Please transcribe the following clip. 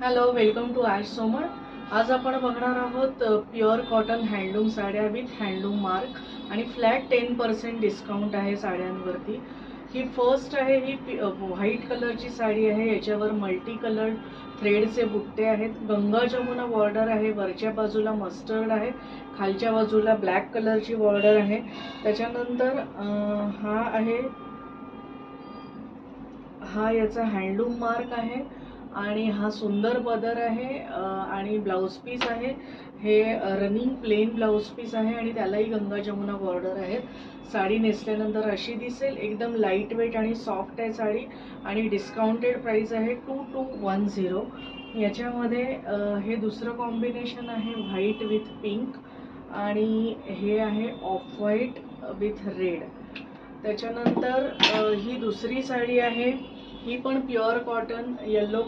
Hello, welcome to ॲश सोमर. आज आपण बघणार आहोत प्युअर कॉटन हँडलूम साड्या विथ हँडलूम मार्क आणि फ्लॅट 10% डिस्काउंट आहे साड्यांवरती. ही फर्स्ट आहे. ही व्हाईट कलरची साडी आहे. याच्यावर मल्टी कलर थ्रेडचे बुट्टे आहेत. गंगा जमुना बॉर्डर आहे. वरच्या बाजूला मस्टर्ड आहे, खालच्या बाजूला ब्लॅक कलरची बॉर्डर आहे. त्याच्यानंतर हा याचा हँडलूम मार्क आहे आणि हा सुंदर पदर आहे आणि ब्लाउज पीस आहे. हे रनिंग प्लेन ब्लाउज पीस आहे आणि त्यालाही गंगा जमुना बॉर्डर आहे. साडी नेसल्यानंतर अशी दिसेल. एकदम लाईट वेट आणि सॉफ्ट आहे साडी आणि डिस्काउंटेड प्राइस आहे 2210. याच्यामध्ये हे दुसरं कॉम्बिनेशन आहे व्हाईट विथ पिंक आणि हे आहे ऑफ व्हाईट विथ रेड. त्याच्यानंतर ही दुसरी साडी आहे. ही पण प्युअर कॉटन येल्लो